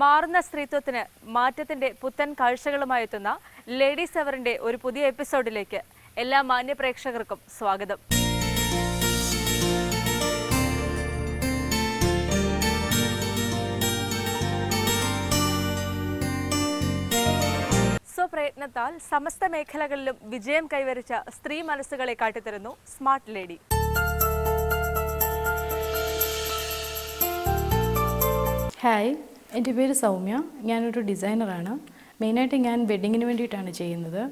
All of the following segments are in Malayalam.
മാറുന്ന സ്ത്രീത്വത്തിന് മാറ്റത്തിന്റെ പുത്തൻ കാഴ്ചകളുമായി എത്തുന്ന ലേഡീസ് അവറിന്റെ ഒരു പുതിയ എപ്പിസോഡിലേക്ക് എല്ലാ മാന്യ പ്രേക്ഷകർക്കും സ്വാഗതം. സ്വപ്രയത്നത്താൽ സമസ്ത മേഖലകളിലും വിജയം കൈവരിച്ച സ്ത്രീ മനസ്സുകളെ കാട്ടിത്തരുന്നു സ്മാർട്ട് ലേഡി. ഹായ്, എൻ്റെ പേര് സൗമ്യ. ഞാനൊരു ഡിസൈനറാണ്. മെയിനായിട്ട് ഞാൻ വെഡ്ഡിങ്ങിന് വേണ്ടിയിട്ടാണ് ചെയ്യുന്നത്.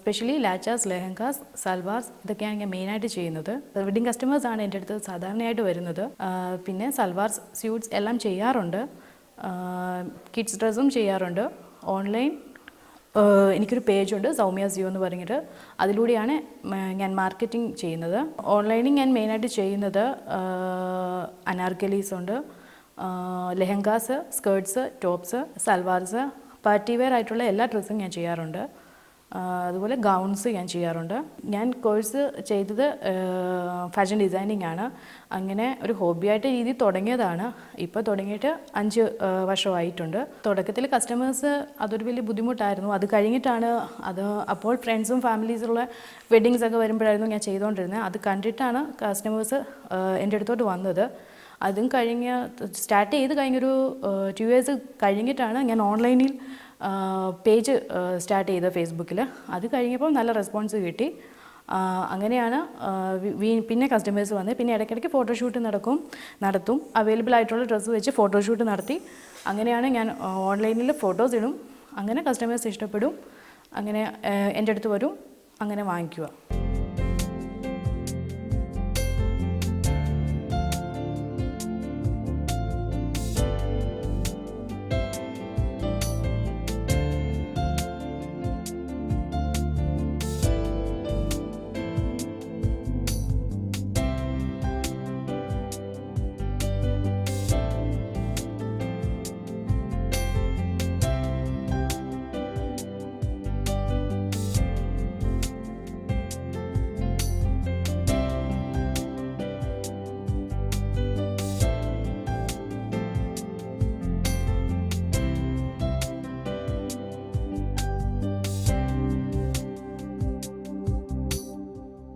എസ്പെഷ്യലി ലാച്ചാസ്, ലെഹങ്കാസ്, സൽവാർസ് ഇതൊക്കെയാണ് ഞാൻ മെയിനായിട്ട് ചെയ്യുന്നത്. വെഡ്ഡിങ് കസ്റ്റമേഴ്സാണ് എൻ്റെ അടുത്ത് സാധാരണയായിട്ട് വരുന്നത്. പിന്നെ സൽവാർസ്, സ്യൂട്ട്സ് എല്ലാം ചെയ്യാറുണ്ട്. കിഡ്സ് ഡ്രസ്സും ചെയ്യാറുണ്ട്. ഓൺലൈൻ എനിക്കൊരു പേജുണ്ട്, സൗമ്യ സിയോ എന്ന് പറഞ്ഞിട്ട്. അതിലൂടെയാണ് ഞാൻ മാർക്കറ്റിംഗ് ചെയ്യുന്നത്. ഓൺലൈനിൽ ഞാൻ മെയിനായിട്ട് ചെയ്യുന്നത് അനാർക്കലീസ് ഉണ്ട്, lehengas, skirts, tops, salwars, party wear ആയിട്ടുള്ള എല്ലാ ഡ്രസ്സും ഞാൻ ചെയ്യാറുണ്ട്. അതുപോലെ ഗൗൺസ് ഞാൻ ചെയ്യാറുണ്ട്. ഞാൻ കോഴ്സ് ചെയ്തത് ഫാഷൻ ഡിസൈനിങ് ആണ്. അങ്ങനെ ഒരു ഹോബിയായിട്ട് രീതി തുടങ്ങിയതാണ്. ഇപ്പോൾ തുടങ്ങിയിട്ട് 5 വർഷമായിട്ടുണ്ട്. തുടക്കത്തിൽ കസ്റ്റമേഴ്സ് അതൊരു വലിയ ബുദ്ധിമുട്ടായിരുന്നു. അത് കഴിഞ്ഞിട്ടാണ് അപ്പോൾ ഫ്രണ്ട്സും ഫാമിലീസുള്ള വെഡ്ഡിങ്സ് ഒക്കെ വരുമ്പോഴായിരുന്നു ഞാൻ ചെയ്തുകൊണ്ടിരുന്നത്. അത് കണ്ടിട്ടാണ് കസ്റ്റമേഴ്സ് എൻ്റെ അടുത്തോട്ട് വന്നത്. അതും സ്റ്റാർട്ട് ചെയ്ത് കഴിഞ്ഞൊരു 2 years കഴിഞ്ഞിട്ടാണ് ഞാൻ ഓൺലൈനിൽ പേജ് സ്റ്റാർട്ട് ചെയ്തത് ഫേസ്ബുക്കിൽ. അത് കഴിഞ്ഞപ്പോൾ നല്ല റെസ്പോൺസ് കിട്ടി. അങ്ങനെയാണ് പിന്നെ കസ്റ്റമേഴ്സ് വന്ന് പിന്നെ ഇടയ്ക്കിടയ്ക്ക് ഫോട്ടോഷൂട്ട് നടത്തും. അവൈലബിൾ ആയിട്ടുള്ള ഡ്രസ്സ് വെച്ച് ഫോട്ടോഷൂട്ട് നടത്തി. അങ്ങനെയാണ് ഞാൻ ഓൺലൈനിൽ ഫോട്ടോസ് ഇടും. അങ്ങനെ കസ്റ്റമേഴ്സ് ഇഷ്ടപ്പെടും. അങ്ങനെ എൻ്റെ അടുത്ത് വരും. അങ്ങനെ വാങ്ങിക്കുക.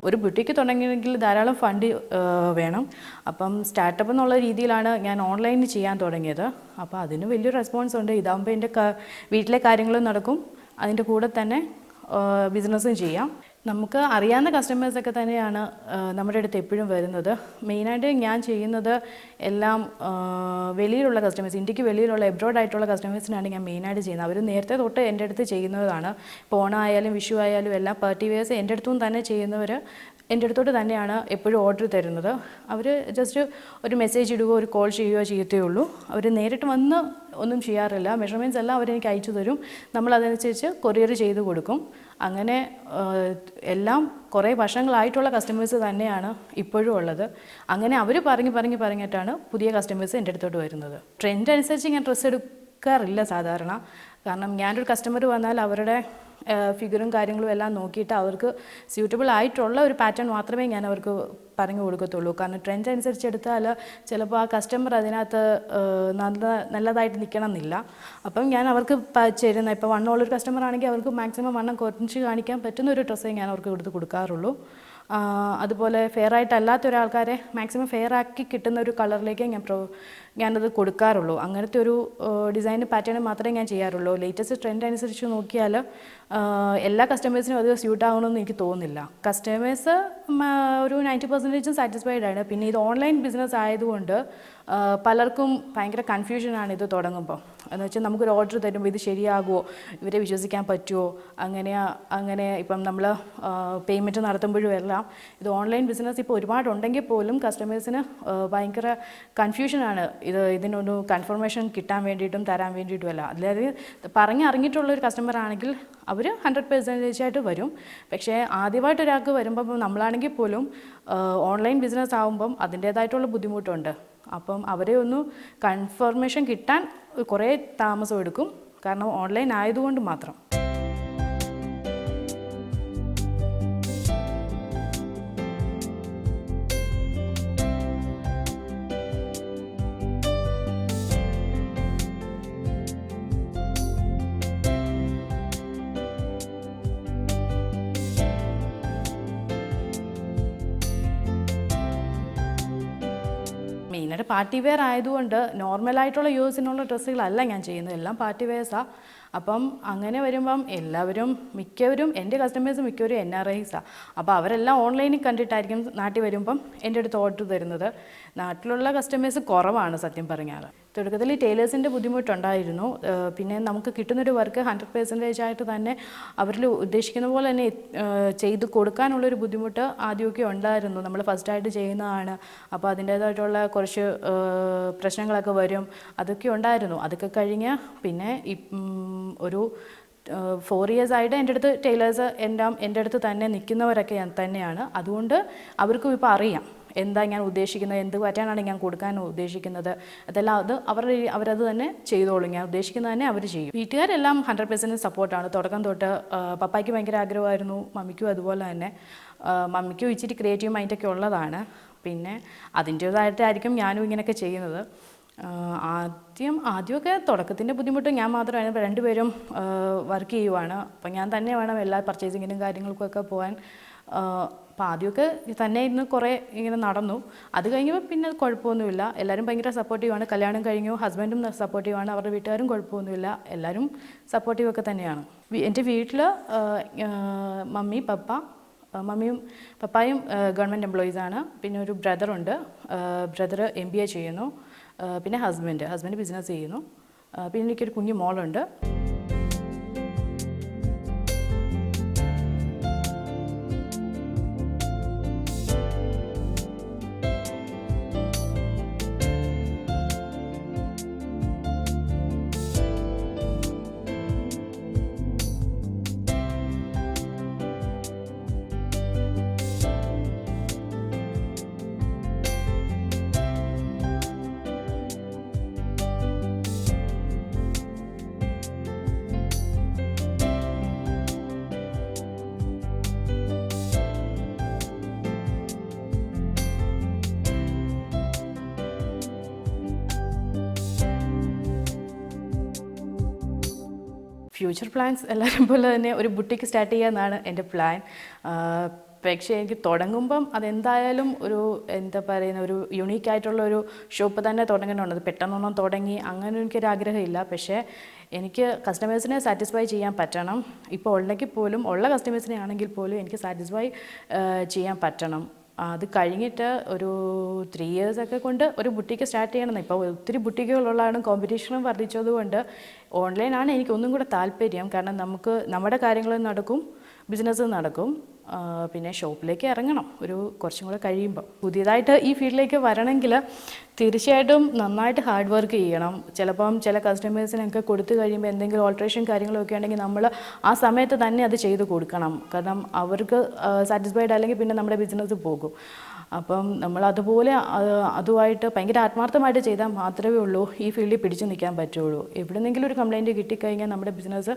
ഒരു ബുട്ടിക്ക് തുടങ്ങിയെങ്കിൽ ധാരാളം ഫണ്ട് വേണം. അപ്പം സ്റ്റാർട്ടപ്പ് എന്നുള്ള രീതിയിലാണ് ഞാൻ ഓൺലൈനിൽ ചെയ്യാൻ തുടങ്ങിയത്. അപ്പോൾ അതിന് വലിയൊരു റെസ്പോൺസ് ഉണ്ട്. ഇതാകുമ്പോൾ എൻ്റെ വീട്ടിലെ കാര്യങ്ങളും നടക്കും, അതിൻ്റെ കൂടെ തന്നെ ബിസിനസ്സും ചെയ്യാം. നമുക്ക് അറിയാവുന്ന കസ്റ്റമേഴ്സൊക്കെ തന്നെയാണ് നമ്മുടെ അടുത്ത് എപ്പോഴും വരുന്നത്. മെയിനായിട്ട് ഞാൻ ചെയ്യുന്നത് എല്ലാം വെളിയിലുള്ള കസ്റ്റമേഴ്സ്, ഇന്ത്യക്ക് വെളിയിലുള്ള എബ്രോഡ് ആയിട്ടുള്ള കസ്റ്റമേഴ്സിനാണ് ഞാൻ മെയിനായിട്ട് ചെയ്യുന്നത്. അവർ നേരത്തെ തൊട്ട് എൻ്റെ അടുത്ത് ചെയ്യുന്നതാണ്. ഇപ്പോൾ ഓണമായാലും വിഷു ആയാലും എല്ലാം പാർട്ടി വെയർസ് എൻ്റെ അടുത്തും തന്നെ ചെയ്യുന്നവർ എൻ്റെ അടുത്തോട്ട് തന്നെയാണ് എപ്പോഴും ഓർഡർ തരുന്നത്. അവർ ജസ്റ്റ് ഒരു മെസ്സേജ് ഇടുകയോ ഒരു കോൾ ചെയ്യുകയോ ചെയ്യത്തേ. അവർ നേരിട്ട് വന്ന് ഒന്നും ചെയ്യാറില്ല. മെഷർമെൻറ്റ്സ് എല്ലാം അവരെനിക്ക് അയച്ചു തരും. നമ്മളതനുസരിച്ച് കൊറിയർ ചെയ്ത് കൊടുക്കും. അങ്ങനെ എല്ലാം കുറേ വർഷങ്ങളായിട്ടുള്ള കസ്റ്റമേഴ്സ് തന്നെയാണ് ഇപ്പോഴും ഉള്ളത്. അങ്ങനെ അവർ പറഞ്ഞിട്ടാണ് പുതിയ കസ്റ്റമേഴ്സ് എൻ്റെ അടുത്തോട്ട് വരുന്നത്. ട്രെൻഡ് അനുസരിച്ച് ഞാൻ ഡ്രസ്സ് എടുക്കാറില്ല സാധാരണ. കാരണം ഞാനൊരു കസ്റ്റമർ വന്നാൽ അവരുടെ ഫിഗറും കാര്യങ്ങളും എല്ലാം നോക്കിയിട്ട് അവർക്ക് സ്യൂട്ടബിൾ ആയിട്ടുള്ള ഒരു പാറ്റേൺ മാത്രമേ ഞാൻ അവർക്ക് പറഞ്ഞു കൊടുക്കത്തുള്ളൂ. കാരണം ട്രെൻഡ് അനുസരിച്ച് എടുത്താൽ ചിലപ്പോൾ ആ കസ്റ്റമർ അതിനകത്ത് നല്ലതായിട്ട് നിൽക്കണം എന്നില്ല. അപ്പം ഞാൻ അവർക്ക് ചേരുന്ന ഇപ്പോൾ വണ്ണമുള്ളൊരു കസ്റ്റമർ ആണെങ്കിൽ അവർക്ക് മാക്സിമം വണ്ണം കുറച്ച് കാണിക്കാൻ പറ്റുന്ന ഒരു ഡ്രസ്സേ ഞാൻ അവർക്ക് എടുത്ത് കൊടുക്കാറുള്ളൂ. അതുപോലെ ഫെയർ ആയിട്ടല്ലാത്ത ഒരാൾക്കാരെ മാക്സിമം ഫെയർ ആക്കി കിട്ടുന്ന ഒരു കളറിലേക്ക് ഞാനത് കൊടുക്കാറുള്ളൂ. അങ്ങനത്തെ ഒരു ഡിസൈൻ പാറ്റേൺ മാത്രമേ ഞാൻ ചെയ്യാറുള്ളൂ. ലേറ്റസ്റ്റ് ട്രെൻഡ് അനുസരിച്ച് നോക്കിയാൽ എല്ലാ കസ്റ്റമേഴ്സിനും അത് സ്യൂട്ട് ആകണമെന്ന് എനിക്ക് തോന്നുന്നില്ല. കസ്റ്റമേഴ്സ് ഒരു 90% സാറ്റിസ്ഫൈഡ് ആണ്. പിന്നെ ഇത് ഓൺലൈൻ ബിസിനസ് ആയതുകൊണ്ട് പലർക്കും ഭയങ്കര കൺഫ്യൂഷനാണ് ഇത് തുടങ്ങുമ്പോൾ. എന്ന് വെച്ചാൽ നമുക്കൊരു ഓർഡർ തരുമ്പോൾ ഇത് ശരിയാകുമോ, ഇവരെ വിശ്വസിക്കാൻ പറ്റുമോ, അങ്ങനെ ഇപ്പം നമ്മൾ പേയ്മെൻറ്റ് നടത്തുമ്പോഴും എല്ലാം ഇത് ഓൺലൈൻ ബിസിനസ് ഇപ്പോൾ ഒരുപാടുണ്ടെങ്കിൽ പോലും കസ്റ്റമേഴ്സിന് ഭയങ്കര കൺഫ്യൂഷനാണ്. ഇതിനൊരു കൺഫർമേഷൻ കിട്ടാൻ വേണ്ടിയിട്ടും തരാൻ വേണ്ടിയിട്ടുമല്ല. അതായത് പറഞ്ഞറിഞ്ഞിട്ടുള്ളൊരു കസ്റ്റമർ ആണെങ്കിൽ അവർ അവർ 100% വരും. പക്ഷേ ആദ്യമായിട്ട് ഒരാൾക്ക് വരുമ്പം നമ്മളാണെങ്കിൽ പോലും ഓൺലൈൻ ബിസിനസ് ആകുമ്പം അതിൻ്റേതായിട്ടുള്ള ബുദ്ധിമുട്ടുണ്ട്. അപ്പം അവരെ ഒന്ന് കൺഫർമേഷൻ കിട്ടാൻ കുറേ താമസം എടുക്കും, കാരണം ഓൺലൈൻ ആയതുകൊണ്ട് മാത്രം. മെയിനായിട്ട് പാർട്ടി വെയർ ആയതുകൊണ്ട് നോർമലായിട്ടുള്ള യൂസിനുള്ള ഡ്രസ്സുകളല്ല ഞാൻ ചെയ്യുന്നത്, എല്ലാം പാർട്ടി വെയർസാണ്. അപ്പം അങ്ങനെ വരുമ്പം മിക്കവരും എൻ്റെ കസ്റ്റമേഴ്സ് മിക്കവരും NRIസാണ്. അപ്പോൾ അവരെല്ലാം ഓൺലൈനിൽ കണ്ടിട്ടായിരിക്കും നാട്ടിൽ വരുമ്പം എൻ്റെ അടുത്ത് ഓർഡർ തരുന്നത്. നാട്ടിലുള്ള കസ്റ്റമേഴ്സ് കുറവാണ് സത്യം പറഞ്ഞാൽ. തുടക്കത്തിൽ ടൈലേഴ്സിൻ്റെ ബുദ്ധിമുട്ടുണ്ടായിരുന്നു. പിന്നെ നമുക്ക് കിട്ടുന്നൊരു വർക്ക് 100% ആയിട്ട് തന്നെ അവരിൽ ഉദ്ദേശിക്കുന്ന പോലെ തന്നെ ചെയ്ത് കൊടുക്കാനുള്ളൊരു ബുദ്ധിമുട്ട് ആദ്യമൊക്കെ ഉണ്ടായിരുന്നു. നമ്മൾ ഫസ്റ്റായിട്ട് ചെയ്യുന്നതാണ്, അപ്പോൾ അതിൻ്റേതായിട്ടുള്ള കുറച്ച് പ്രശ്നങ്ങളൊക്കെ വരും, അതൊക്കെ ഉണ്ടായിരുന്നു. അതൊക്കെ കഴിഞ്ഞ് പിന്നെ ഒരു 4 years ആയിട്ട് എൻ്റെ അടുത്ത് ടൈലേഴ്സ് എൻ്റെ അടുത്ത് തന്നെ നിൽക്കുന്നവരൊക്കെ തന്നെയാണ്. അതുകൊണ്ട് അവർക്കും ഇപ്പോൾ അറിയാം എന്താ ഞാൻ ഉദ്ദേശിക്കുന്നത്, എന്ത് പാറ്റേണാണ് ഞാൻ കൊടുക്കാൻ ഉദ്ദേശിക്കുന്നത്, അതെല്ലാം അവരത് തന്നെ ചെയ്തോളും. ഞാൻ ഉദ്ദേശിക്കുന്നത് തന്നെ അവർ ചെയ്യും. വീട്ടുകാരെല്ലാം 100% സപ്പോർട്ടാണ്. തുടക്കം തൊട്ട് പപ്പായ്ക്ക് ഭയങ്കര ആഗ്രഹമായിരുന്നു, മമ്മിക്കും അതുപോലെ തന്നെ. മമ്മിക്കും ഇച്ചിരി ക്രിയേറ്റീവ് മൈൻഡൊക്കെ ഉള്ളതാണ്. പിന്നെ അതിൻ്റേതായിട്ടായിരിക്കും ഞാനും ഇങ്ങനെയൊക്കെ ചെയ്യുന്നത്. ആദ്യമൊക്കെ തുടക്കത്തിൻ്റെ ബുദ്ധിമുട്ട് ഞാൻ മാത്രമാണ്. 2 പേരും വർക്ക് ചെയ്യുവാണ്. അപ്പം ഞാൻ തന്നെ വേണം എല്ലാ പർച്ചേസിങ്ങിനും കാര്യങ്ങൾക്കൊക്കെ പോകാൻ. അപ്പോൾ ആദ്യമൊക്കെ തന്നെ ഇന്ന് കുറേ ഇങ്ങനെ നടന്നു. അത് കഴിഞ്ഞപ്പോൾ പിന്നെ കുഴപ്പമൊന്നുമില്ല. എല്ലാവരും ഭയങ്കര സപ്പോർട്ടീവാണ്. കല്യാണം കഴിഞ്ഞു, ഹസ്ബൻഡും സപ്പോർട്ടീവാണ്, അവരുടെ വീട്ടുകാരും കുഴപ്പമൊന്നുമില്ല, എല്ലാവരും സപ്പോർട്ടീവൊക്കെ തന്നെയാണ്. എൻ്റെ വീട്ടിൽ മമ്മിയും പപ്പായും ഗവൺമെൻറ് എംപ്ലോയീസാണ്. പിന്നെ ഒരു ബ്രദറുണ്ട്, ബ്രദർ MBA ചെയ്യുന്നു. പിന്നെ ഹസ്ബൻഡ് ബിസിനസ് ചെയ്യുന്നു. പിന്നെ എനിക്കൊരു കുഞ്ഞു മോളുണ്ട്. ഫ്യൂച്ചർ പ്ലാൻസ് എല്ലാവരും പോലെ തന്നെ ഒരു ബുട്ടിക്ക് സ്റ്റാർട്ട് ചെയ്യാമെന്നാണ് എൻ്റെ പ്ലാൻ. പക്ഷേ എനിക്ക് തുടങ്ങുമ്പം അതെന്തായാലും ഒരു യുണീക്കായിട്ടുള്ള ഒരു ഷോപ്പ് തന്നെ തുടങ്ങണമെന്ന്. അത് പെട്ടെന്നൊന്നും തുടങ്ങി അങ്ങനെ എനിക്കൊരാഗ്രഹമില്ല. പക്ഷേ എനിക്ക് കസ്റ്റമേഴ്സിനെ സാറ്റിസ്ഫൈ ചെയ്യാൻ പറ്റണം. ഇപ്പോൾ ഉള്ള കസ്റ്റമേഴ്സിനെ ആണെങ്കിൽ പോലും എനിക്ക് സാറ്റിസ്ഫൈ ചെയ്യാൻ പറ്റണം. അത് കഴിഞ്ഞിട്ട് ഒരു 3 years ഒക്കെ കൊണ്ട് ഒരു ബുട്ടിക്ക് സ്റ്റാർട്ട് ചെയ്യണമെന്ന്. ഇപ്പോൾ ഒത്തിരി ബുട്ടിക്കുകളുള്ളതാണ്, കോമ്പറ്റീഷനും വർദ്ധിച്ചതുകൊണ്ട് ഓൺലൈനാണ് എനിക്ക് ഒന്നും കൂടെ താല്പര്യം. കാരണം നമുക്ക് നമ്മുടെ കാര്യങ്ങളും നടക്കും, ബിസിനസ് നടക്കും. പിന്നെ ഷോപ്പിലേക്ക് ഇറങ്ങണം കുറച്ചും കൂടെ കഴിയുമ്പോൾ. പുതിയതായിട്ട് ഈ ഫീൽഡിലേക്ക് വരണമെങ്കിൽ തീർച്ചയായിട്ടും നന്നായിട്ട് ഹാർഡ് വർക്ക് ചെയ്യണം. ചിലപ്പം ചില കസ്റ്റമേഴ്സിനൊക്കെ കൊടുത്തു കഴിയുമ്പോൾ എന്തെങ്കിലും ഓൾട്രേഷൻ കാര്യങ്ങളൊക്കെ ഉണ്ടെങ്കിൽ നമ്മൾ ആ സമയത്ത് തന്നെ അത് ചെയ്ത് കൊടുക്കണം. കാരണം അവർക്ക് സാറ്റിസ്ഫൈഡ് അല്ലെങ്കിൽ പിന്നെ നമ്മുടെ ബിസിനസ് പോകും. അപ്പം നമ്മൾ അതുമായിട്ട് ഭയങ്കര ആത്മാർത്ഥമായിട്ട് ചെയ്താൽ മാത്രമേ ഉള്ളൂ ഈ ഫീൽഡിൽ പിടിച്ചു നിൽക്കാൻ പറ്റുള്ളൂ. എവിടെന്നെങ്കിലും ഒരു കംപ്ലയിൻറ്റ് കിട്ടിക്കഴിഞ്ഞാൽ നമ്മുടെ ബിസിനസ്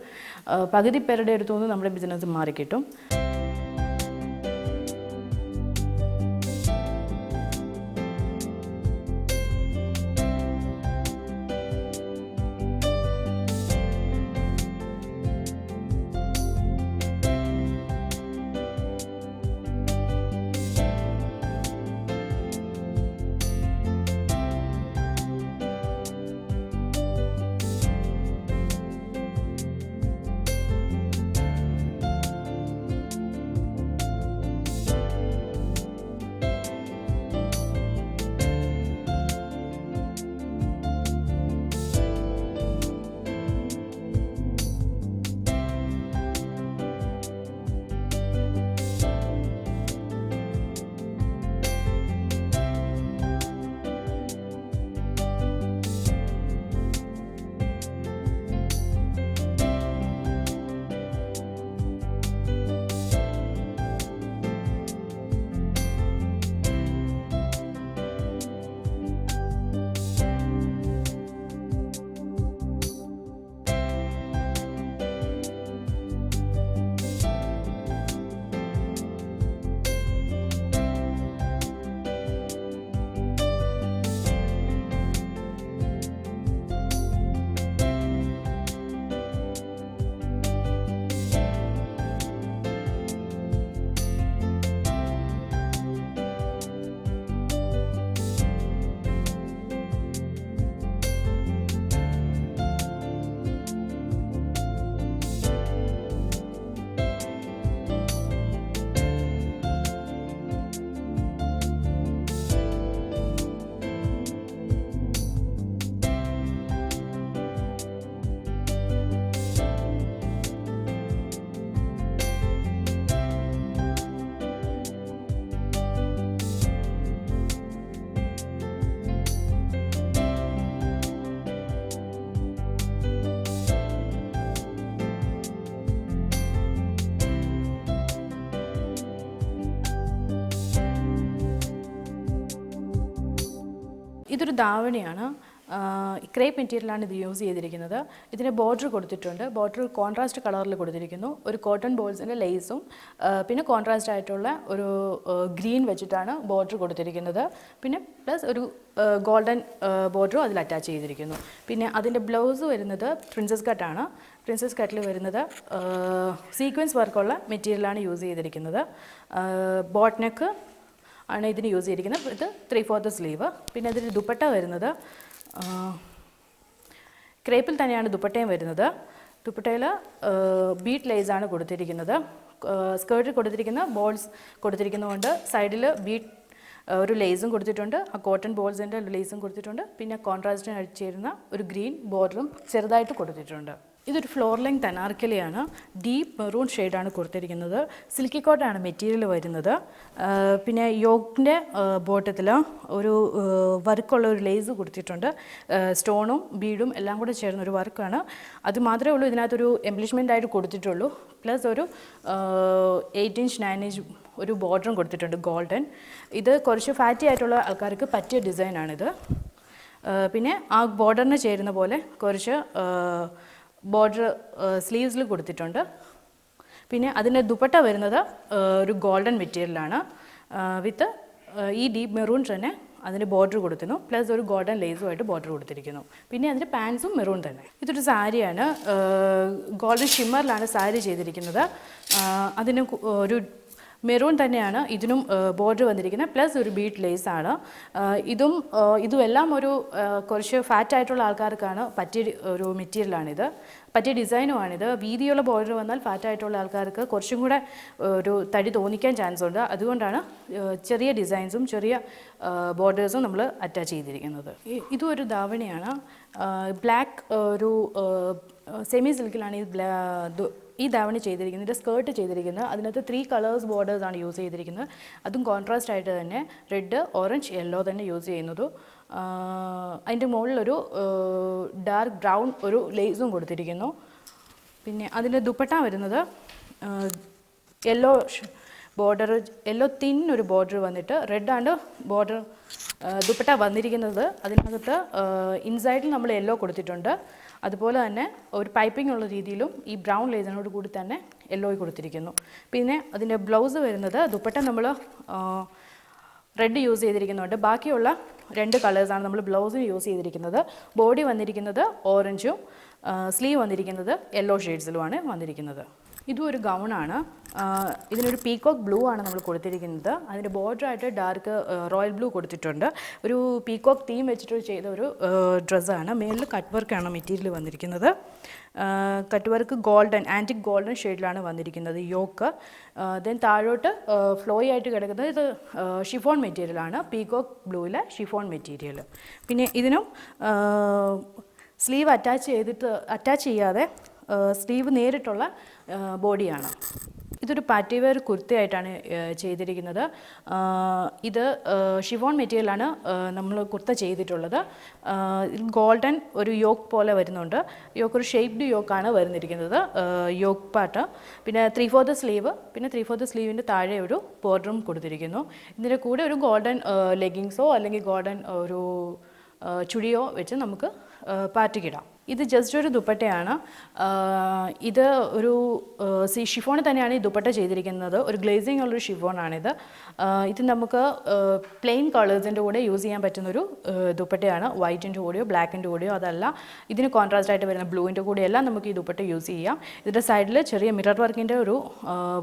പകുതി പേരുടെ അടുത്തുനിന്ന് നമ്മുടെ ബിസിനസ് മാറിക്കിട്ടും. ഇതൊരു ധാവണിയാണ്. ക്രേപ്പ് മെറ്റീരിയലാണ് ഇത് യൂസ് ചെയ്തിരിക്കുന്നത്. ഇതിന് ബോർഡർ കൊടുത്തിട്ടുണ്ട്. ബോർഡർ കോൺട്രാസ്റ്റ് കളറിൽ കൊടുത്തിരിക്കുന്നു. ഒരു കോട്ടൺ ബോൾസിൻ്റെ ലേസും പിന്നെ കോൺട്രാസ്റ്റ് ആയിട്ടുള്ള ഒരു ഗ്രീൻ വെച്ചിട്ടാണ് ബോർഡർ കൊടുത്തിരിക്കുന്നത്. പിന്നെ പ്ലസ് ഒരു ഗോൾഡൻ ബോർഡറും അതിൽ അറ്റാച്ച് ചെയ്തിരിക്കുന്നു. പിന്നെ അതിൻ്റെ ബ്ലൗസ് വരുന്നത് പ്രിൻസസ് കട്ടാണ്. പ്രിൻസസ് കട്ടിൽ വരുന്നത് സീക്വൻസ് വർക്കുള്ള മെറ്റീരിയലാണ് യൂസ് ചെയ്തിരിക്കുന്നത്. ബോട്ട് നെക്ക് ആണ് ഇതിന് യൂസ് ചെയ്തിരിക്കുന്നത്. ഇത് 3/4 സ്ലീവ്. പിന്നെ അതിന് ദുപ്പട്ട വരുന്നത് ക്രേപ്പിൽ തന്നെയാണ് ദുപ്പട്ടയും വരുന്നത്. ദുപ്പട്ടയിൽ ബീറ്റ് ലേസാണ് കൊടുത്തിരിക്കുന്നത്. സ്കേർട്ടിൽ കൊടുത്തിരിക്കുന്ന ബോൾസ് കൊടുത്തിരിക്കുന്നതുകൊണ്ട് സൈഡിൽ ബീറ്റ് ഒരു ലേസും കൊടുത്തിട്ടുണ്ട്. ആ കോട്ടൺ ബോൾസിൻ്റെ ലേസും കൊടുത്തിട്ടുണ്ട്. പിന്നെ കോൺട്രാസ്റ്റിന് അടിച്ചേരുന്ന ഒരു ഗ്രീൻ ബോർഡറും ചെറുതായിട്ട് കൊടുത്തിട്ടുണ്ട്. ഇതൊരു ഫ്ലോർ ലെങ്ത് അനാർക്കലിയാണ്. ഡീപ്പ് മെറൂൺ ഷെയ്ഡാണ് കൊടുത്തിരിക്കുന്നത്. സിൽക്കി കോട്ടാണ് മെറ്റീരിയൽ വരുന്നത്. പിന്നെ യോക്കിൻ്റെ ബോട്ടത്തിൽ ഒരു വർക്കുള്ള ഒരു ലേസ് കൊടുത്തിട്ടുണ്ട്. സ്റ്റോണും ബീഡും എല്ലാം കൂടെ ചേർന്ന ഒരു വർക്കാണ്. അത് മാത്രമേ ഉള്ളൂ ഇതിനകത്തൊരു എംബ്ലിഷ്മെൻ്റ് ആയിട്ട് കൊടുത്തിട്ടുള്ളൂ. പ്ലസ് ഒരു 8 ഇഞ്ച് 9 ഇഞ്ച് ഒരു ബോർഡറും കൊടുത്തിട്ടുണ്ട് ഗോൾഡൻ. ഇത് കുറച്ച് ഫാറ്റി ആയിട്ടുള്ള ആൾക്കാർക്ക് പറ്റിയ ഡിസൈനാണിത്. പിന്നെ ആ ബോർഡറിന് ചേരുന്ന പോലെ കുറച്ച് ബോർഡർ സ്ലീവ്സിൽ കൊടുത്തിട്ടുണ്ട്. പിന്നെ അതിൻ്റെ ദുപ്പട്ട വരുന്നത് ഒരു ഗോൾഡൻ മെറ്റീരിയലാണ്. വിത്ത് ഈ ഡീപ്പ് മെറൂൺ തന്നെ അതിന് ബോർഡർ കൊടുത്തിരുന്നു. പ്ലസ് ഒരു ഗോൾഡൻ ലേസുമായിട്ട് ബോർഡർ കൊടുത്തിരിക്കുന്നു. പിന്നെ അതിൻ്റെ പാൻസും മെറൂൺ തന്നെ. ഇതൊരു സാരിയാണ്. ഗോൾഡൻ ഷിമ്മറിലാണ് സാരി ചെയ്തിരിക്കുന്നത്. അതിന് ഒരു മെറൂൺ തന്നെയാണ് ഇതിനും ബോർഡർ വന്നിരിക്കുന്നത്. പ്ലസ് ഒരു ബീറ്റ് ലേസാണ്. ഇതുമെല്ലാം ഒരു കുറച്ച് ഫാറ്റായിട്ടുള്ള ആൾക്കാർക്കാണ് പറ്റിയ ഒരു മെറ്റീരിയലാണിത്. പറ്റിയ ഡിസൈനുമാണിത്. വീതിയുള്ള ബോർഡർ വന്നാൽ ഫാറ്റായിട്ടുള്ള ആൾക്കാർക്ക് കുറച്ചും കൂടെ ഒരു തടി തോന്നിക്കാൻ ചാൻസ് ഉണ്ട്. അതുകൊണ്ടാണ് ചെറിയ ഡിസൈൻസും ചെറിയ ബോർഡേഴ്സും നമ്മൾ അറ്റാച്ച് ചെയ്തിരിക്കുന്നത്. ഇതും ഒരു ധാവണിയാണ്. ബ്ലാക്ക് ഒരു സെമി സിൽക്കിലാണ് ഈ ധാവണി ചെയ്തിരിക്കുന്നത്. ഇതിൻ്റെ സ്കേർട്ട് ചെയ്തിരിക്കുന്നത് അതിനകത്ത് 3 കളേഴ്സ് ബോർഡേഴ്സാണ് യൂസ് ചെയ്തിരിക്കുന്നത്. അതും കോൺട്രാസ്റ്റ് ആയിട്ട് തന്നെ റെഡ്, ഓറഞ്ച്, യെല്ലോ തന്നെ യൂസ് ചെയ്യുന്നത്. അതിൻ്റെ മുകളിലൊരു ഡാർക്ക് ബ്രൗൺ ഒരു ലേസും കൊടുത്തിരിക്കുന്നു. പിന്നെ അതിൻ്റെ ദുപ്പട്ട വരുന്നത് യെല്ലോ ബോർഡർ, യെല്ലോ തിൻ ഒരു ബോർഡർ വന്നിട്ട് റെഡാണ് ബോർഡർ ദുപ്പട്ട വന്നിരിക്കുന്നത്. അതിനകത്ത് ഇൻസൈഡിൽ നമ്മൾ യെല്ലോ കൊടുത്തിട്ടുണ്ട്. അതുപോലെ തന്നെ ഒരു പൈപ്പിംഗ് ഉള്ള രീതിയിലും ഈ ബ്രൗൺ ലേസിനോട് കൂടി തന്നെ യെല്ലോ കൊടുത്തിരിക്കുന്നു. പിന്നെ അതിൻ്റെ ബ്ലൗസ് വരുന്നത് ദുപ്പട്ട നമ്മൾ റെഡ് യൂസ് ചെയ്തിരിക്കുന്നുണ്ട്. ബാക്കിയുള്ള 2 കളേഴ്സാണ് നമ്മൾ ബ്ലൗസിന് യൂസ് ചെയ്തിരിക്കുന്നത്. ബോഡി വന്നിരിക്കുന്നത് ഓറഞ്ചും സ്ലീവ് വന്നിരിക്കുന്നത് യെല്ലോ ഷെയ്ഡ്സിലുമാണ് വന്നിരിക്കുന്നത്. ഇതും ഒരു ഗൗണാണ്. ഇതിനൊരു പീകോക്ക് ബ്ലൂ ആണ് നമ്മൾ കൊടുത്തിരിക്കുന്നത്. അതിൻ്റെ ബോർഡറായിട്ട് ഡാർക്ക് റോയൽ ബ്ലൂ കൊടുത്തിട്ടുണ്ട്. ഒരു പീകോക്ക് തീം വെച്ചിട്ട് ചെയ്ത ഒരു ഡ്രസ്സാണ്. മേളിൽ കട്ട് വർക്കാണ് മെറ്റീരിയൽ വന്നിരിക്കുന്നത്. Cut work golden, antique golden ഷെയ്ഡിലാണ് വന്നിരിക്കുന്നത് യോക്ക്. ദെൻ താഴോട്ട് ഫ്ലോയി ആയിട്ട് കിടക്കുന്നത് ഇത് ഷിഫോൺ മെറ്റീരിയലാണ്. പീകോക്ക് ബ്ലൂവിലെ ഷിഫോൺ മെറ്റീരിയൽ. പിന്നെ ഇതിനും സ്ലീവ് അറ്റാച്ച് ചെയ്യാതെ സ്ലീവ് നേരിട്ടുള്ള ബോഡിയാണ്. ഇതൊരു പാർട്ടി വെയർ കുർത്തയായിട്ടാണ് ചെയ്തിരിക്കുന്നത്. ഇത് ഷിഫോൺ മെറ്റീരിയലാണ് നമ്മൾ കുർത്ത ചെയ്തിട്ടുള്ളത്. ഗോൾഡൻ ഒരു യോക്ക് പോലെ വരുന്നുണ്ട്. യോക്ക് ഒരു ഷേപ്ഡ് യോക്കാണ് വരുന്നിരിക്കുന്നത് യോക്ക് പാർട്ട്. പിന്നെ 3/4 സ്ലീവ്, പിന്നെ 3/4 സ്ലീവിൻ്റെ താഴെ ഒരു ബോർഡറും കൊടുത്തിരിക്കുന്നു. ഇതിൻ്റെ കൂടെ ഒരു ഗോൾഡൻ ലെഗിങ്സോ അല്ലെങ്കിൽ ഗോൾഡൻ ഒരു ചുടിയോ വെച്ച് നമുക്ക് പാർട്ടിക്കിടാം. ഇത് ജസ്റ്റ് ഒരു ദുപ്പട്ടയാണ്. ഇത് ഒരു ഷിഫോണിൽ തന്നെയാണ് ഈ ദുപ്പട്ട ചെയ്തിരിക്കുന്നത്. ഒരു ഗ്ലേസിങ് ഉള്ളൊരു ഷിഫോണാണിത്. ഇത് നമുക്ക് പ്ലെയിൻ കളേഴ്സിൻ്റെ കൂടെ യൂസ് ചെയ്യാൻ പറ്റുന്നൊരു ദുപ്പട്ടയാണ്. വൈറ്റിൻ്റെ കൂടെയോ ബ്ലാക്കിൻ്റെ കൂടെയോ അതല്ല ഇതിന് കോൺട്രാസ്റ്റ് ആയിട്ട് വരുന്ന ബ്ലൂവിൻ്റെ കൂടെയോ എല്ലാം നമുക്ക് ഈ ദുപ്പട്ട യൂസ് ചെയ്യാം. ഇതിൻ്റെ സൈഡിൽ ചെറിയ മിറർ വർക്കിൻ്റെ ഒരു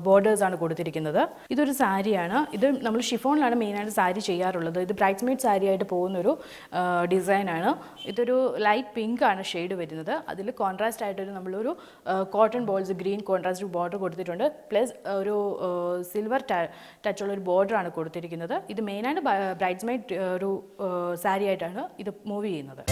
ബോർഡേഴ്സാണ് കൊടുത്തിരിക്കുന്നത്. ഇതൊരു സാരിയാണ്. ഇത് നമ്മൾ ഷിഫോണിലാണ് മെയിനായിട്ട് സാരി ചെയ്യാറുള്ളത്. ഇത് ബ്രൈഡ്സ്മെയ്ഡ് സാരി ആയിട്ട് പോകുന്നൊരു ഡിസൈനാണ്. ഇതൊരു ലൈറ്റ് പിങ്ക് ആണ് ഷെയ്ഡ് വരുന്നത്. അതിൽ കോൺട്രാസ്റ്റ് ആയിട്ടൊരു നമ്മളൊരു cotton balls green contrast border കൊടുത്തിട്ടുണ്ട്. പ്ലസ് ഒരു സിൽവർ ടച്ചുള്ള ഒരു ബോർഡറാണ് കൊടുത്തിരിക്കുന്നത്. ഇത് മെയിനായിട്ട് ബ്രൈഡ്സ്മെയ്ഡ് ഒരു സാരി ആയിട്ടാണ് ഇത് മൂവ് ചെയ്യുന്നത്.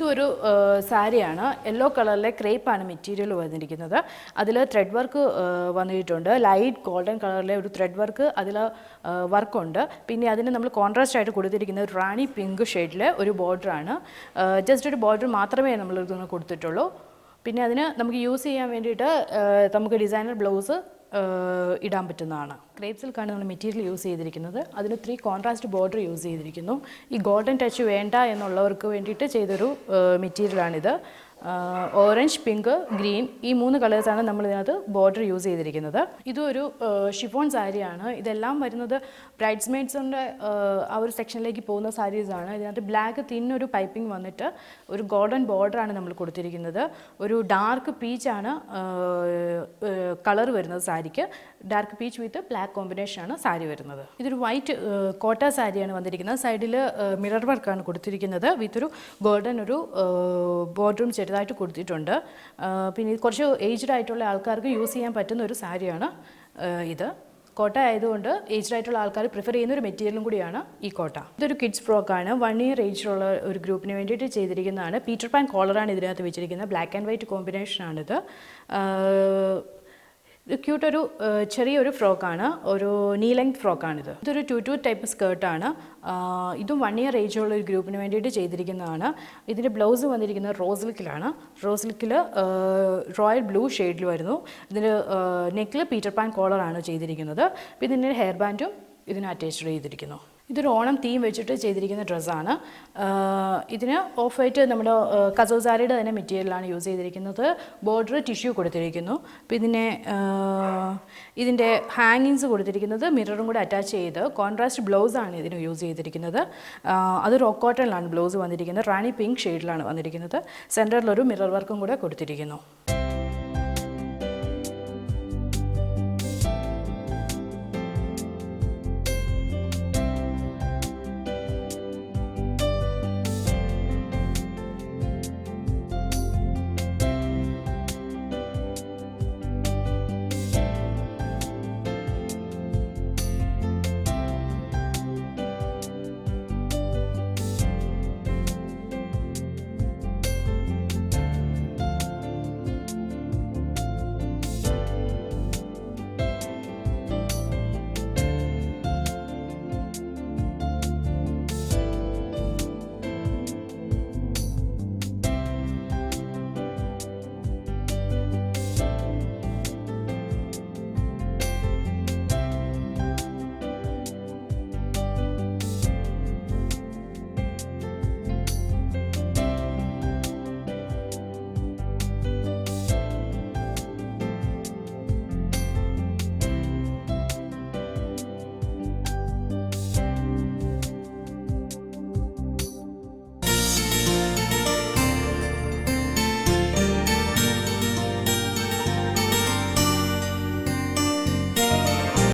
ഇതൊരു സാരിയാണ്. യെല്ലോ കളറിലെ ക്രേപ്പാണ് മെറ്റീരിയൽ വന്നിരിക്കുന്നത്. അതിൽ ത്രെഡ് വർക്ക് വന്നിട്ടുണ്ട്. ലൈറ്റ് ഗോൾഡൻ കളറിലെ ഒരു ത്രെഡ് വർക്ക് അതിൽ വർക്കുണ്ട്. പിന്നെ അതിന് നമ്മൾ കോൺട്രാസ്റ്റ് ആയിട്ട് കൊടുത്തിരിക്കുന്നത് റാണി പിങ്ക് ഷെയ്ഡിലെ ഒരു ബോർഡറാണ്. ജസ്റ്റ് ഒരു ബോർഡർ മാത്രമേ നമ്മൾ ഇതൊന്ന് കൊടുത്തിട്ടുള്ളൂ. പിന്നെ അതിന് നമുക്ക് യൂസ് ചെയ്യാൻ വേണ്ടിയിട്ട് നമുക്ക് ഡിസൈനർ ബ്ലൗസ് ഇടാൻ പറ്റുന്നതാണ്. ക്രേപ്പ് സിൽക്കാണ് നമ്മൾ മെറ്റീരിയൽ യൂസ് ചെയ്തിരിക്കുന്നത്. അതിന് 3 കോൺട്രാസ്റ്റ് ബോർഡർ യൂസ് ചെയ്തിരിക്കുന്നു. ഈ ഗോൾഡൻ ടച്ച് വേണ്ട എന്നുള്ളവർക്ക് വേണ്ടിയിട്ട് ചെയ്തൊരു മെറ്റീരിയലാണിത്. ഓറഞ്ച്, പിങ്ക്, ഗ്രീൻ ഈ 3 കളേഴ്സാണ് നമ്മളിതിനകത്ത് ബോർഡർ യൂസ് ചെയ്തിരിക്കുന്നത്. ഇതൊരു ഷിഫോൺ സാരിയാണ്. ഇതെല്ലാം വരുന്നത് ബ്രൈഡ്സ്മെയ്ഡ്സിൻ്റെ ആ ഒരു സെക്ഷനിലേക്ക് പോകുന്ന സാരീസാണ്. ഇതിനകത്ത് ബ്ലാക്ക് തിന്നൊരു പൈപ്പിംഗ് വന്നിട്ട് ഒരു ഗോൾഡൻ ബോർഡറാണ് നമ്മൾ കൊടുത്തിരിക്കുന്നത്. ഒരു ഡാർക്ക് പീച്ചാണ് കളർ വരുന്നത് സാരിക്ക്. ഡാർക്ക് പീച്ച് വിത്ത് ബ്ലാക്ക് കോമ്പിനേഷനാണ് സാരി വരുന്നത്. ഇതൊരു വൈറ്റ് കോട്ട സാരിയാണ് വന്നിരിക്കുന്നത്. സൈഡിൽ മിറർ വർക്കാണ് കൊടുത്തിരിക്കുന്നത്. വിത്തൊരു ഗോൾഡൻ ഒരു ബോർഡറും ചെറുതായിട്ട് കൊടുത്തിട്ടുണ്ട്. പിന്നെ കുറച്ച് ഏജ്ഡ് ആയിട്ടുള്ള ആൾക്കാർക്ക് യൂസ് ചെയ്യാൻ പറ്റുന്ന ഒരു സാരിയാണ് ഇത്. കോട്ട ആയതുകൊണ്ട് ഏജ്ഡ് ആയിട്ടുള്ള ആൾക്കാർ പ്രിഫർ ചെയ്യുന്ന ഒരു മെറ്റീരിയലും കൂടിയാണ് ഈ കോട്ട. ഇതൊരു കിഡ്സ് ഫ്രോക്കാണ്. 1 ഇയർ ഏജിലുള്ള ഒരു ഗ്രൂപ്പിന് വേണ്ടിയിട്ട് ചെയ്തിരിക്കുന്നതാണ്. പീറ്റർ പാൻ കോളറാണ് ഇതിനകത്ത് വെച്ചിരിക്കുന്നത്. ബ്ലാക്ക് ആൻഡ് വൈറ്റ് കോമ്പിനേഷനാണിത്. ക്യൂട്ടൊരു ചെറിയൊരു ഫ്രോക്കാണ്. ഒരു നീ ലെങ്ത് ഫ്രോക്കാണിത്. ഇതൊരു 2 ടൈപ്പ് സ്കേർട്ടാണ്. ഇതും 1 ഇയർ ഏജുള്ള ഒരു ഗ്രൂപ്പിന് വേണ്ടിയിട്ട് ചെയ്തിരിക്കുന്നതാണ്. ഇതിൻ്റെ ബ്ലൗസ് വന്നിരിക്കുന്നത് റോസ് സിൽക്കിലാണ്. റോസ് സിൽക്കിൽ റോയൽ ബ്ലൂ ഷെയ്ഡിൽ വരുന്നു. ഇതിന് നെക്കിൽ പീറ്റർ പാൻ കോളറാണ് ചെയ്തിരിക്കുന്നത്. പിന്നെ ഇതിൻ്റെ ഹെയർ ബാൻഡും ഇതിന് അറ്റാച്ച്ഡ് ചെയ്തിരിക്കുന്നു. ഇതൊരു ഓണം തീം വെച്ചിട്ട് ചെയ്തിരിക്കുന്ന ഡ്രസ്സാണ്. ഇതിന് ഓഫ് വൈറ്റ് നമ്മുടെ കസോസാരിയുടെ തന്നെ മെറ്റീരിയലാണ് യൂസ് ചെയ്തിരിക്കുന്നത്. ബോർഡർ ടിഷ്യൂ കൊടുത്തിരിക്കുന്നു. പിന്നെ ഇതിൻ്റെ ഹാങ്ങിങ്സ് കൊടുത്തിരിക്കുന്നത് മിററും കൂടെ അറ്റാച്ച് ചെയ്ത് കോൺട്രാസ്റ്റ് ബ്ലൗസാണ് ഇതിന് യൂസ് ചെയ്തിരിക്കുന്നത്. അത് റോക്ക് കോട്ടണിലാണ് ബ്ലൗസ് വന്നിരിക്കുന്നത്. റാണി പിങ്ക് ഷെയ്ഡിലാണ് വന്നിരിക്കുന്നത്. സെൻറ്ററിലൊരു മിറർ വർക്കും കൂടെ കൊടുത്തിരിക്കുന്നു.